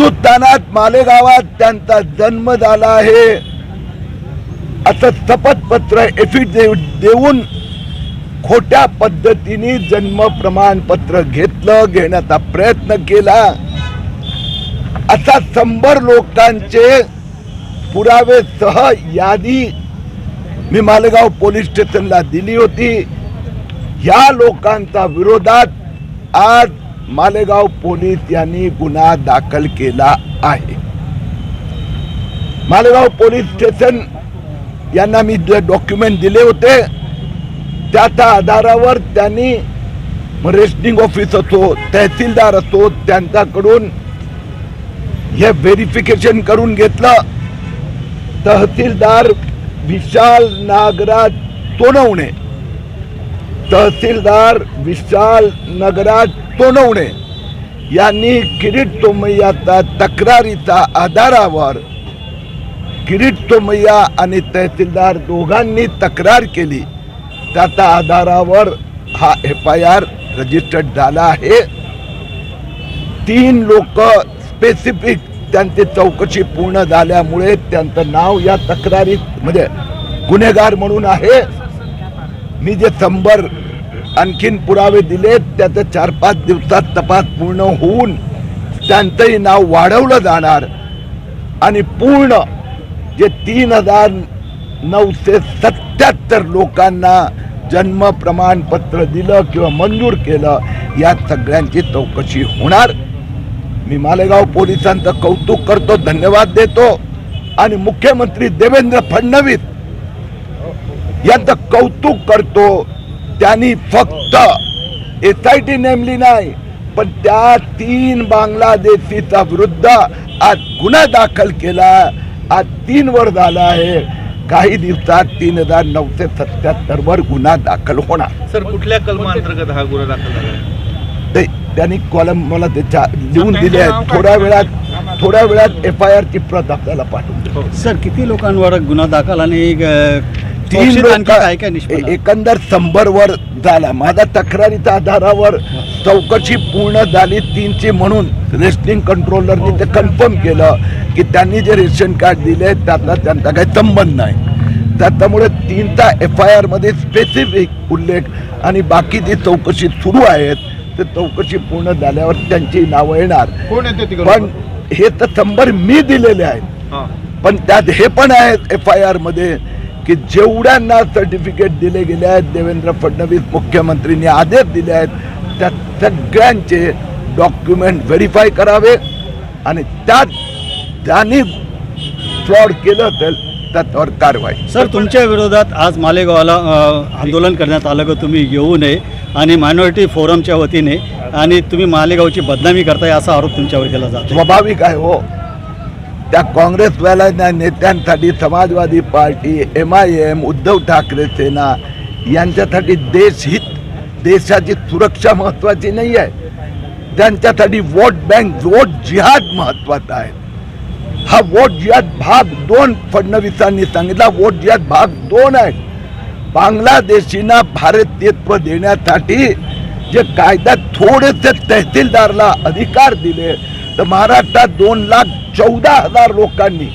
हिंदुस्थानात मालेगावात त्यांचा जन्म झाला आहे असं शपथपत्र एफिडेव्हिट देऊन खोट्या पद्धतीने जन्म प्रमाणपत्र घेण्याचा प्रयत्न केला। असा 100 लोकांचे पुरावे सह यादी मी मालेगाव पोलीस स्टेशनला दिली होती। या लोकांच्या विरोधात आज मालेगाव पोलीस यांनी गुन्हा दाखल केला आहे। मालेगाव पोलीस स्टेशन यांना मी डॉक्युमेंट दिले होते, त्याच्या आधारावर त्यांनी रेजिस्ट्रिंग ऑफिस असो तहसीलदार असो त्यांच्याकडून हे व्हेरिफिकेशन करून घेतलं। तहसीलदार विशाल नागराज सोनवणे, तहसीलदार विशाल नागराज सोनवणे यांनी किरीट सोमय्याच्या तक्रारीच्या आधारावर किरीट सोमय्या आणि तहसीलदार दोघांनी तक्रार केली, त्याच्या आधारावर हा FIR रजिस्टर्ड झाला आहे। 3 लोक स्पेसिफिक त्यांची चौकशी पूर्ण झाल्यामुळे त्यांचं नाव या तक्रारीत म्हणजे गुन्हेगार म्हणून आहे। मी जे 100 आणखीन पुरावे दिले त्याचे 4-5 दिवसात तपास पूर्ण होऊन त्यांचंही नाव वाढवलं जाणार आणि पूर्ण जे 3977 लोकांना जन्म प्रमाणपत्र दिलं किंवा मंजूर केलं या सगळ्यांची चौकशी होणार। मी मालेगाव पोलिसांचं कौतुक करतो, धन्यवाद देतो आणि मुख्यमंत्री देवेंद्र फडणवीस यांचं कौतुक करतो। त्यांनी फक्त SIT नेमली नाही पण त्या 3 बांगलादेशीच्या विरुद्ध आज गुन्हा दाखल केला। आज 3 वर झाला आहे, काही दिवसात 3977 वर गुन्हा दाखल होणार। सर कुठल्या कलमांतर्गत हा गुन्हा दाखल झाला? त्यांनी कॉलम मला त्याच्या लिहून दिले आहेत। थोड्या वेळात FIR ची प्रत आपल्याला पाठवून। सर किती लोकांवर गुन्हा दाखल आणि 3 लोक एकंदर 100 वर झाला। माझ्या तक्रारीच्या आधारावर चौकशी पूर्ण झाली 3ची म्हणून रेस्टिंग कंट्रोलरनी ते कन्फर्म केलं की त्यांनी जे रेशन कार्ड दिले त्यातला त्यांचा काही संबंध नाही। त्यामुळे 3चा FIR मध्ये स्पेसिफिक उल्लेख आणि बाकीची चौकशी सुरू आहेत। ते चौकशी पूर्ण झाल्यावर त्यांची नावं येणार। पण हे तर 100 मी दिलेले आहेत, पण त्यात हे पण आहेत FIR मध्ये की जेवढ्यांना सर्टिफिकेट दिले गेले आहेत देवेंद्र फडणवीस मुख्यमंत्र्यांनी आदेश दिले आहेत त्या सगळ्यांचे डॉक्युमेंट व्हेरीफाय करावे आणि त्यात ज्यांनी फ्रॉड केलं असेल त्याच्यावर कारवाई। सर तुमच्या विरोधात आज मालेगावला आंदोलन करण्यात आलं की तुम्ही येऊ नये आणि मायनॉरिटी फोरमच्या वतीने आणि तुम्ही मालेगावची बदनामी करताय असा आरोप तुमच्यावर केला जातो। स्वाभाविक आहे हो, त्या काँग्रेसवाल्या नेत्यांसाठी समाजवादी पार्टी MIM उद्धव ठाकरे सेना यांच्यासाठी देशहित देशाची सुरक्षा महत्वाची नाही आहे, त्यांच्यासाठी वोट बँक वोट जिहाद महत्वाचा आहे। हा वोट जिहाद भाग 2 फडणवीसांनी सांगितला, वोट जिहाद भाग 2 आहे। बांगलादेशींना भारतीयत्व देण्यासाठी जे कायद्यात थोडेसे तहसीलदारला अधिकार दिले तर महाराष्ट्रात 2,14,000 लोकांनी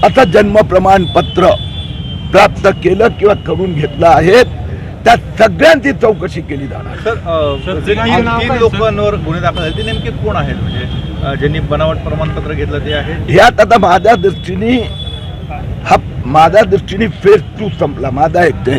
आता जन्म प्रमाणपत्र प्राप्त केलं किंवा करून घेतलं आहे। त्या सगळ्यांची चौकशी केली जाणार। सर 3 लोकांवर गुन्हे दाखल झाले ते नेमके कोण आहेत, म्हणजे ज्यांनी बनावट प्रमाणपत्र घेतलं ते आहे? ह्यात आता माझ्या दृष्टीने फेज 2 संपला, माझा एक